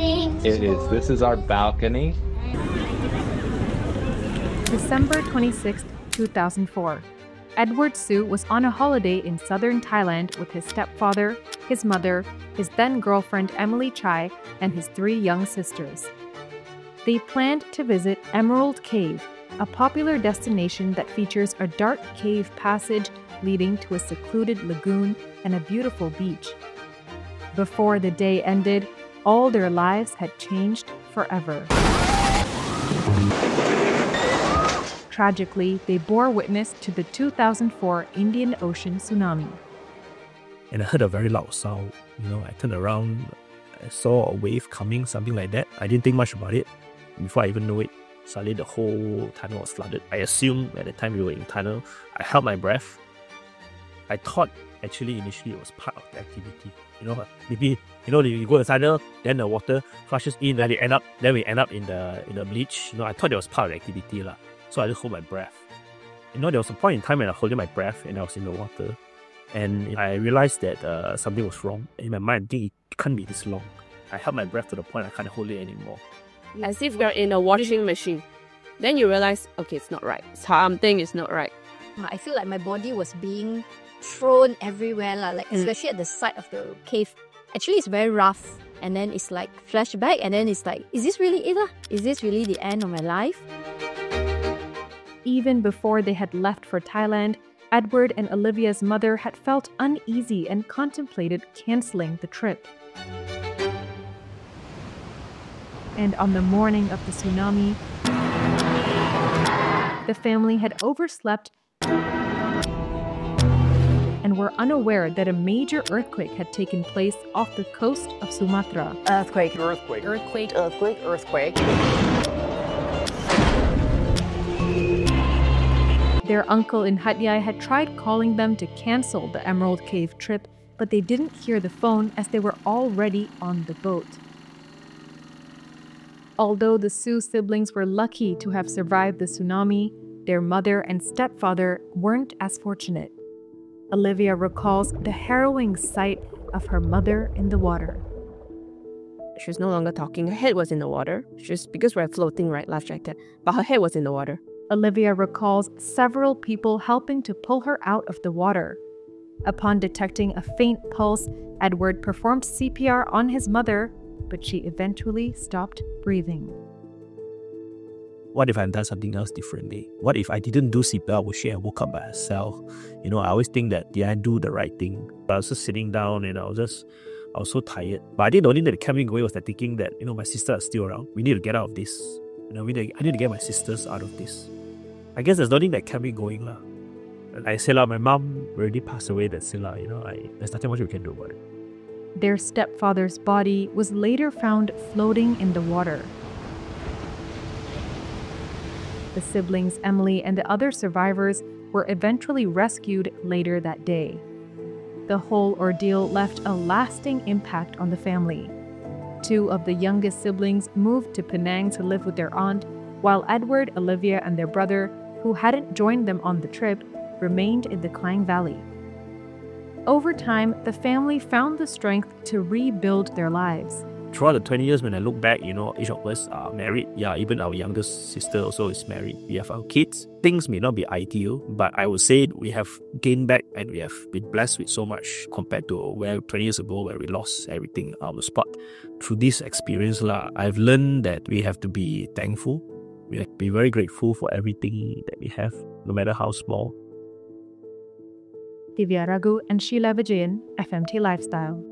It is. This is our balcony. December 26, 2004. Edward Soo was on a holiday in southern Thailand with his stepfather, his mother, his then-girlfriend Emely Chai, and his 3 young sisters. They planned to visit Emerald Cave, a popular destination that features a dark cave passage leading to a secluded lagoon and a beautiful beach. Before the day ended, all their lives had changed forever. Tragically, they bore witness to the 2004 Indian Ocean tsunami. And I heard a very loud sound. I turned around, I saw a wave coming, something like that. I didn't think much about it. Before I even know it, suddenly the whole tunnel was flooded. I assumed at the time we were in tunnel, I held my breath. I thought actually initially it was part of the activity. Maybe you go to the tunnel, then the water flushes in, then we end up in the bleach. I thought it was part of the activity lah. So I just hold my breath. There was a point in time when I was holding my breath and I was in the water, and I realized that something was wrong. In my mind, I think it can't be this long. I held my breath to the point I can't hold it anymore. As if we're in a washing machine. Then you realize, okay, it's not right. Something is not right. I feel like my body was being thrown everywhere, especially at the side of the cave. Actually, it's very rough. And then it's like flashback, and then it's like, is this really it? Is this really the end of my life? Even before they had left for Thailand, Edward and Olivia's mother had felt uneasy and contemplated canceling the trip. And on the morning of the tsunami, the family had overslept and were unaware that a major earthquake had taken place off the coast of Sumatra. Earthquake. Their uncle in Hat Yai had tried calling them to cancel the Emerald Cave trip, but they didn't hear the phone as they were already on the boat. Although the Soo siblings were lucky to have survived the tsunami, their mother and stepfather weren't as fortunate. Olivia recalls the harrowing sight of her mother in the water. She was no longer talking. Her head was in the water. Because we're floating, right, life jacket. But her head was in the water. Olivia recalls several people helping to pull her out of the water. Upon detecting a faint pulse, Edward performed CPR on his mother, but she eventually stopped breathing. What if I had done something else differently? What if I didn't do CPR? Would she have woke up by herself? I always think that, did I do the right thing? But I was just sitting down and I was so tired. But I think the only thing that kept me going was that thinking that, my sister is still around. We need to get out of this. I need to get my sisters out of this. I guess there's nothing that kept me going lah. And I said my mom already passed away. That's it lah. There's nothing much we can do about it. Their stepfather's body was later found floating in the water. The siblings Emely and the other survivors were eventually rescued later that day. The whole ordeal left a lasting impact on the family. 2 of the youngest siblings moved to Penang to live with their aunt, while Edward, Olivia, and their brother, who hadn't joined them on the trip, remained in the Klang Valley. Over time, the family found the strength to rebuild their lives. Throughout the 20 years, when I look back, each of us are married. Yeah, even our youngest sister also is married. We have our kids. Things may not be ideal, but I would say we have gained back and we have been blessed with so much compared to where 20 years ago where we lost everything on the spot. Through this experience, I've learned that we have to be thankful. We have to be very grateful for everything that we have, no matter how small. Theevya, Ragu, and Sheela Vijayan, FMT Lifestyle.